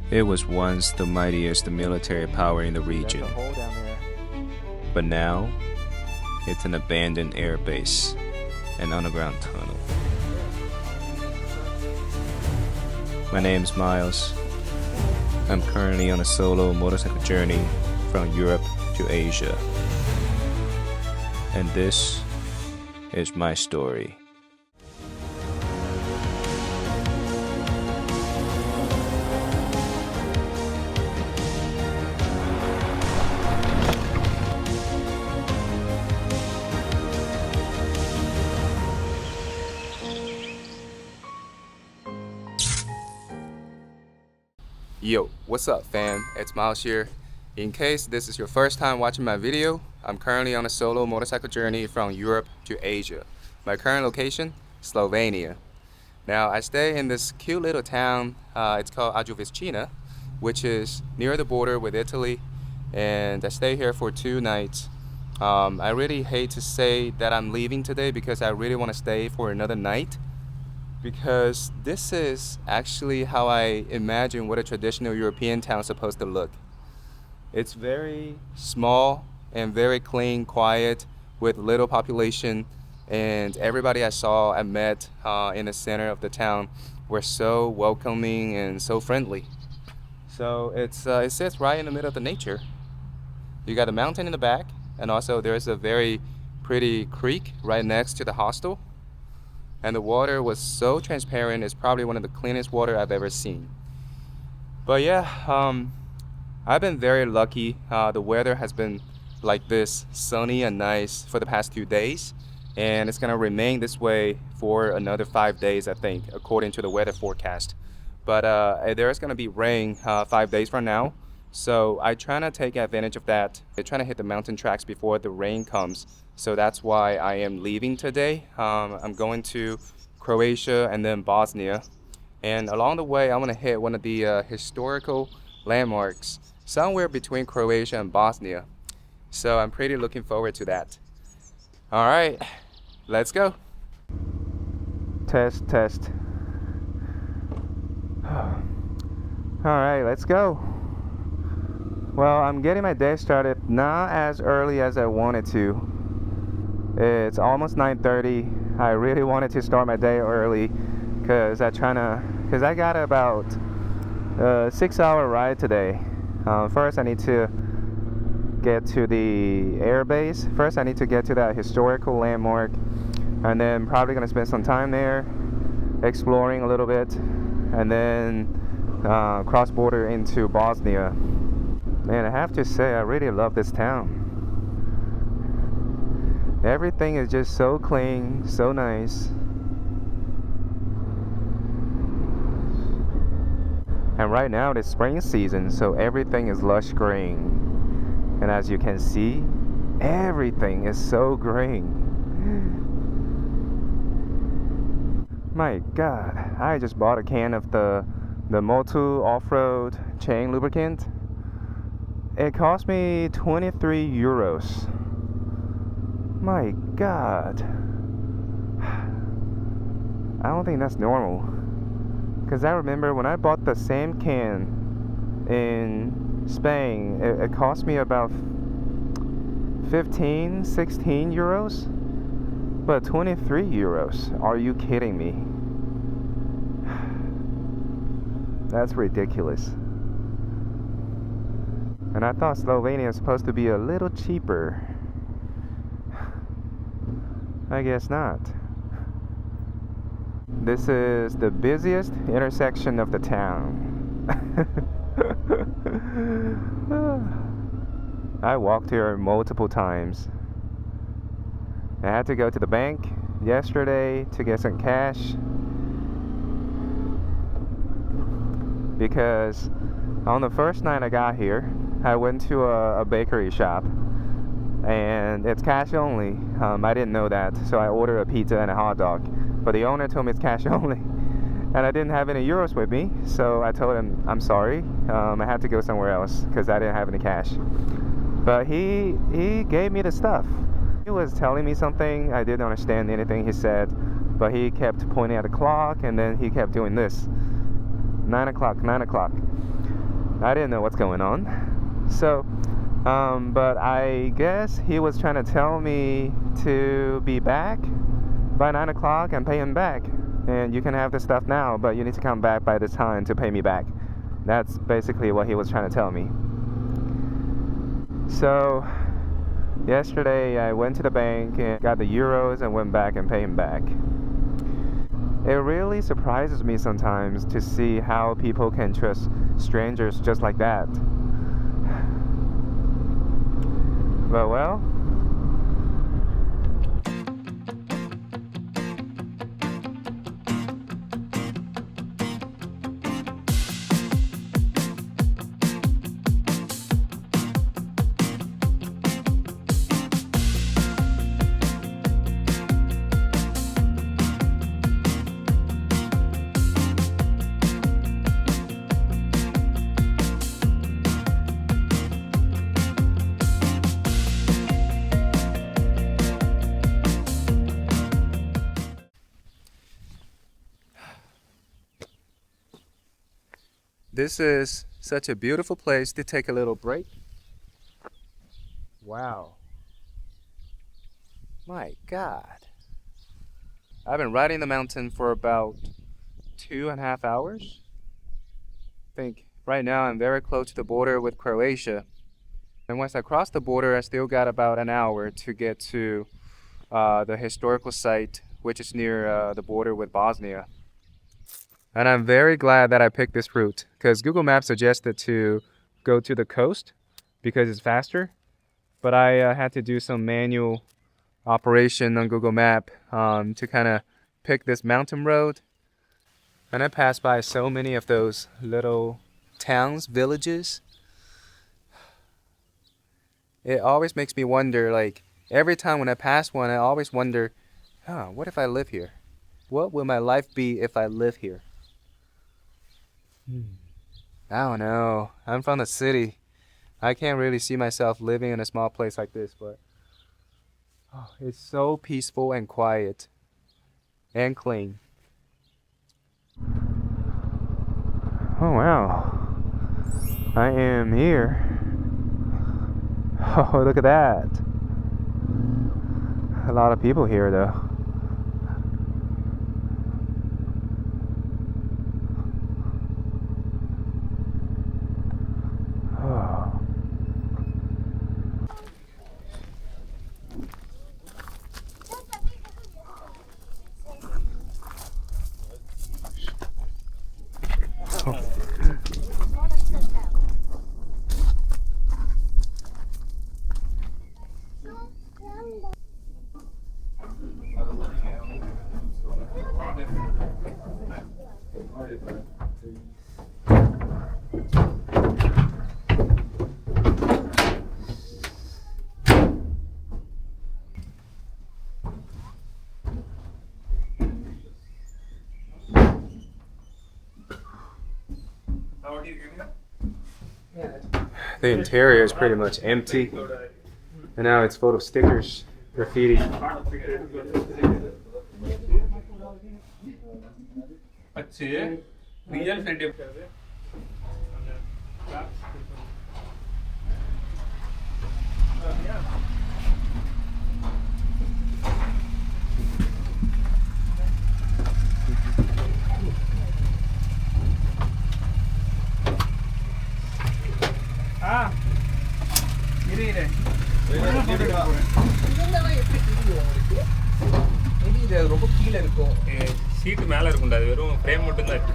It was once the mightiest military power in the region, but now it's an abandoned air base, an underground tunnel. My name's Miles. I'm currently on a solo motorcycle journey from Europe to Asia. And this is my story. Yo, what's up fam? It's Miles here. In case this is your first time watching my video, I'm currently on a solo motorcycle journey from Europe to Asia. My current location, Slovenia. Now I stay in this cute little town, it's called Ajovičina, which is near the border with Italy, and I stay here for 2 nights. I really hate to say that I'm leaving today because I really want to stay for another night, because this is actually how I imagine what a traditional European town is supposed to look. It's very small and very clean, quiet, with little population, and everybody I met in the center of the town were so welcoming and so friendly. So it sits right in the middle of the nature. You got a mountain in the back, and also there's a very pretty creek right next to the hostel. And the water was so transparent, it's probably one of the cleanest water I've ever seen. But yeah, I've been very lucky. The weather has been like this, sunny and nice for the past 2 days. And it's gonna remain this way for another 5 days, I think, according to the weather forecast. But there's gonna be rain 5 days from now. So I try to take advantage of that. I try to hit the mountain tracks before the rain comes. So that's why I am leaving today. I'm going to Croatia and then Bosnia. And along the way, I want to hit one of the historical landmarks somewhere between Croatia and Bosnia. So I'm pretty looking forward to that. All right, let's go. Test. All right, let's go. Well, I'm getting my day started not as early as I wanted to. It's almost 9:30. I really wanted to start my day early because I got about a 6-hour ride today. First I need to get to the air base. First I need to get to that historical landmark, and then probably gonna spend some time there exploring a little bit, and then cross border into Bosnia. Man, I have to say I really love this town. Everything is just so clean, so nice. And right now it's spring season, so everything is lush green. And as you can see, everything is so green. My God, I just bought a can of the Moto off-road chain lubricant. It cost me 23 euros. My God, I don't think that's normal, because I remember when I bought the same can in Spain, it cost me about 15, 16 euros, but 23 euros, are you kidding me? That's ridiculous. And I thought Slovenia is supposed to be a little cheaper. I guess not. This is the busiest intersection of the town. I walked here multiple times. I had to go to the bank yesterday to get some cash, because on the first night I got here, I went to a bakery shop, and it's cash only. I didn't know that, so I ordered a pizza and a hot dog, but the owner told me it's cash only, and I didn't have any euros with me, so I told him I'm sorry, I had to go somewhere else because I didn't have any cash. But he gave me the stuff. He was telling me something, I didn't understand anything he said, but he kept pointing at the clock, and then he kept doing this. 9 o'clock, 9 o'clock. I didn't know what's going on. So, but I guess he was trying to tell me to be back by 9 o'clock and pay him back. And you can have the stuff now, but you need to come back by this time to pay me back. That's basically what he was trying to tell me. So, yesterday I went to the bank and got the euros and went back and paid him back. It really surprises me sometimes to see how people can trust strangers just like that. But well, this is such a beautiful place to take a little break. Wow. My God. I've been riding the mountain for about 2.5 hours. I think right now I'm very close to the border with Croatia. And once I cross the border, I still got about an hour to get to the historical site, which is near the border with Bosnia. And I'm very glad that I picked this route because Google Maps suggested to go to the coast because it's faster. But I had to do some manual operation on Google Map to kind of pick this mountain road. And I passed by so many of those little towns, villages. It always makes me wonder, like every time when I pass one, I always wonder, what if I live here? What will my life be if I live here? I don't know. I'm from the city. I can't really see myself living in a small place like this, but it's so peaceful and quiet and clean. Oh wow. I am here. Oh, look at that. A lot of people here though. The interior is pretty much empty, and now it's full of stickers, graffiti. ரொம்ப கீழ இருக்கும் seat மேல இருக்கும்டா அது வெறும் frame மட்டும் தான் இருக்கு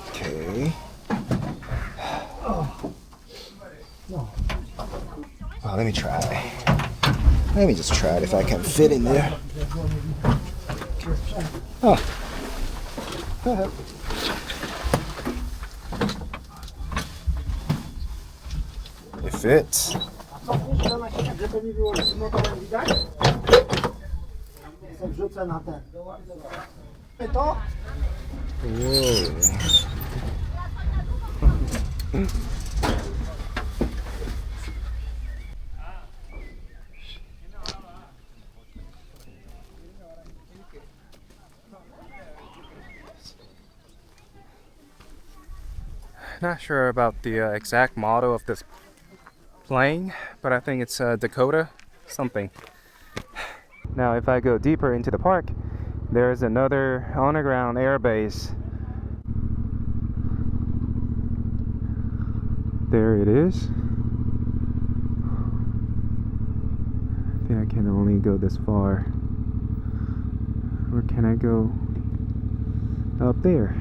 Okay. Oh, let me try. Let me just try it if I can fit in there. Oh. It fits. Not sure about the exact model of this plane, but I think it's Dakota something. Now, if I go deeper into the park, there's another underground air base. There it is. I think I can only go this far. Or can I go up there?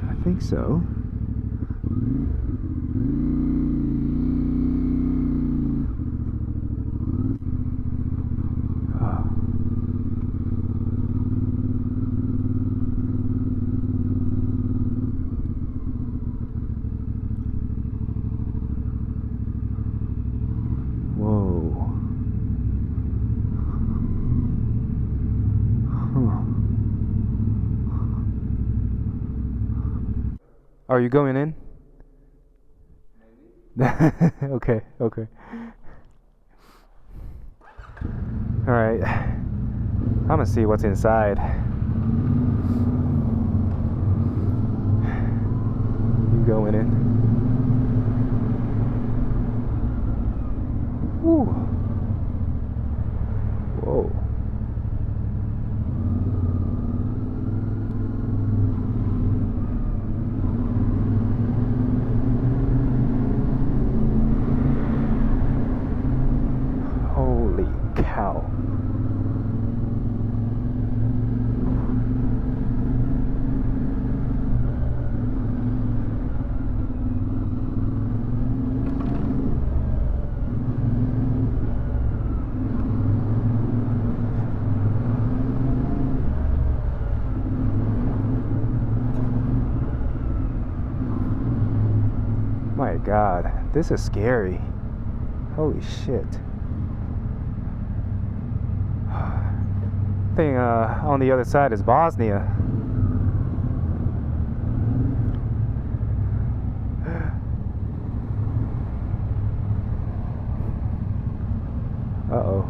I think so. Are you going in? Okay, okay. Alright. I'm gonna see what's inside. You going in? Woo. Whoa. Holy cow. My God, this is scary. Holy shit. I think on the other side is Bosnia. Uh-oh.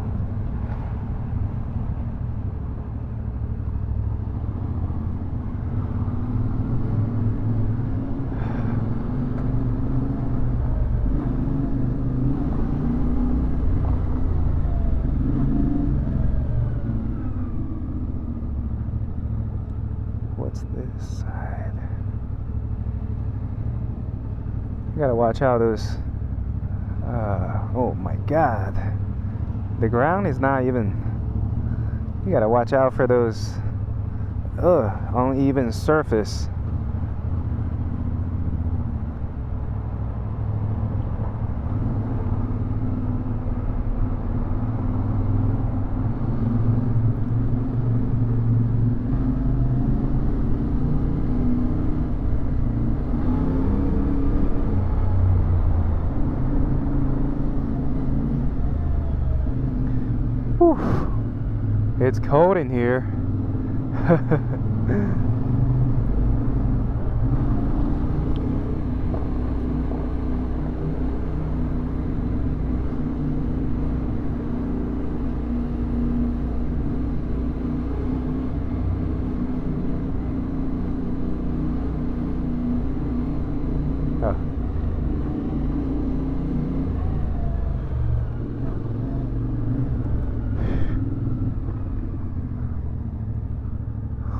What's this side? You gotta watch out those. Oh my God. The ground is not even. You gotta watch out for those uneven surface. Whew. It's cold in here. Oh.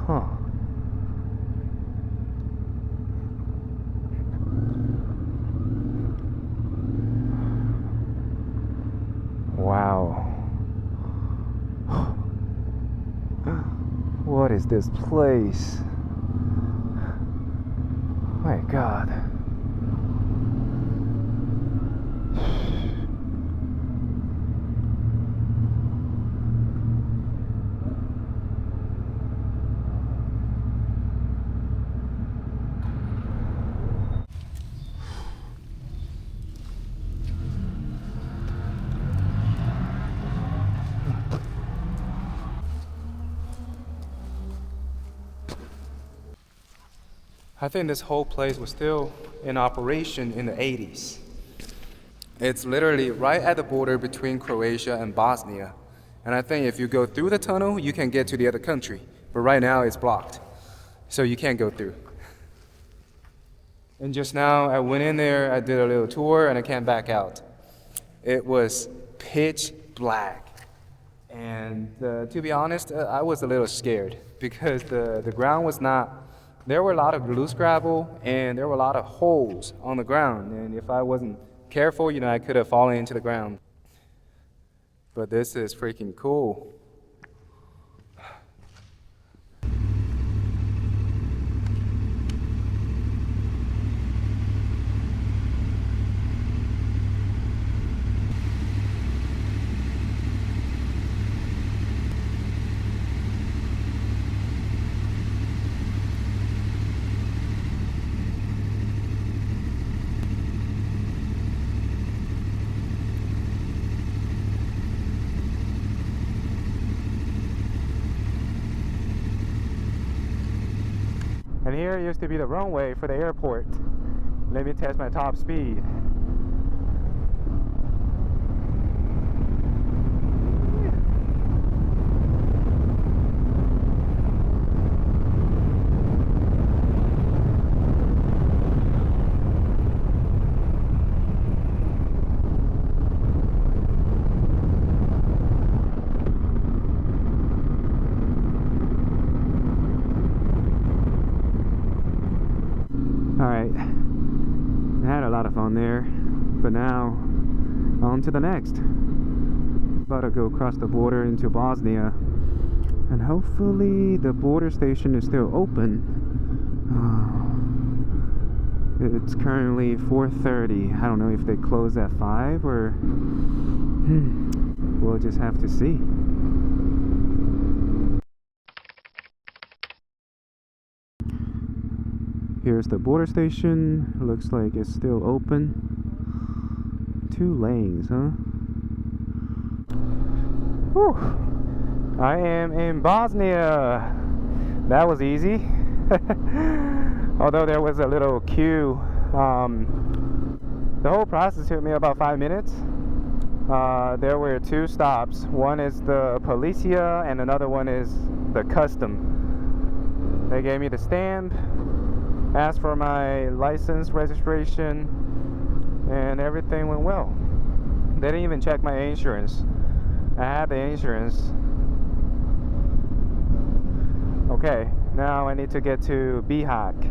Huh. Wow. What is this place? My God. I think this whole place was still in operation in the 80s. It's literally right at the border between Croatia and Bosnia. And I think if you go through the tunnel, you can get to the other country. But right now it's blocked, so you can't go through. And just now I went in there, I did a little tour, and I came back out. It was pitch black. And to be honest, I was a little scared because the ground was not, there were a lot of loose gravel and there were a lot of holes on the ground. And if I wasn't careful, you know, I could have fallen into the ground. But this is freaking cool. And here used to be the runway for the airport. Let me test my top speed. Alright, I had a lot of fun there, but now on to the next. About to go across the border into Bosnia, and hopefully the border station is still open. It's currently 4:30. I don't know if they close at 5 or we'll just have to see. Here's the border station. Looks like it's still open. 2 lanes, huh? Whew. I am in Bosnia. That was easy. Although there was a little queue. The whole process took me about 5 minutes. There were 2 stops. One is the Policia and another one is the custom. They gave me the stamp, asked for my license registration, and everything went well. They didn't even check my insurance. I had the insurance. Okay, now I need to get to Bihać.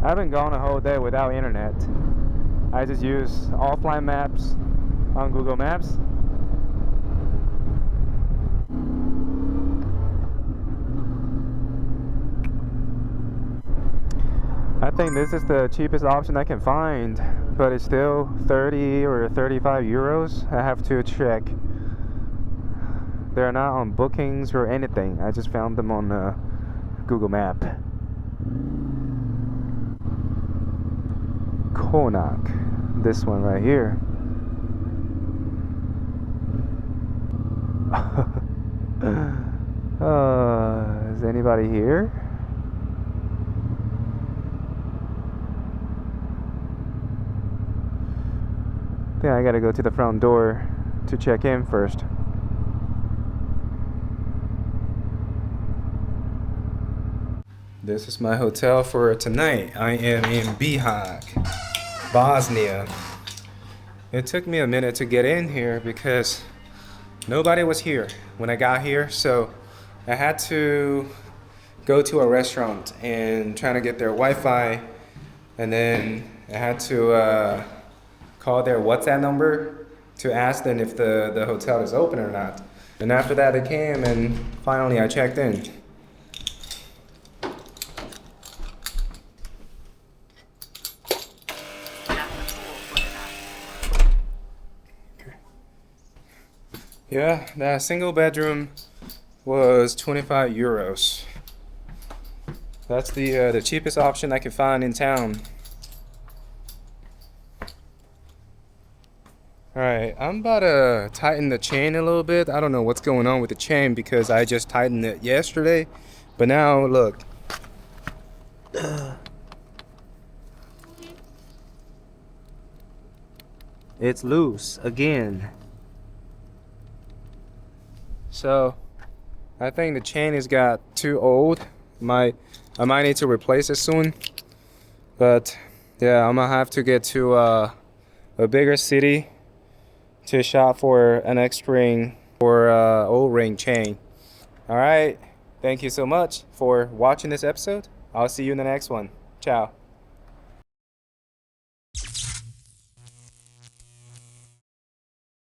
I've been gone a whole day without internet. I just use offline maps on Google Maps. I think this is the cheapest option I can find, but it's still 30 or 35 euros. I have to check. They're not on bookings or anything. I just found them on Google Map. Konak, this one right here. Is anybody here? I think I gotta go to the front door to check in first. This is my hotel for tonight. I am in Bihać, Bosnia. It took me a minute to get in here because nobody was here when I got here, so I had to go to a restaurant and trying to get their Wi-Fi, and then I had to call their WhatsApp number to ask them if the hotel is open or not. And after that they came and finally I checked in. Yeah, that single bedroom was 25 euros. That's the cheapest option I could find in town. Alright, I'm about to tighten the chain a little bit. I don't know what's going on with the chain because I just tightened it yesterday. But now, look. It's loose again. So, I think the chain has got too old. I might need to replace it soon. But yeah, I'm gonna have to get to a bigger city to shop for an X-ring or O-ring chain. All right, thank you so much for watching this episode. I'll see you in the next one. Ciao.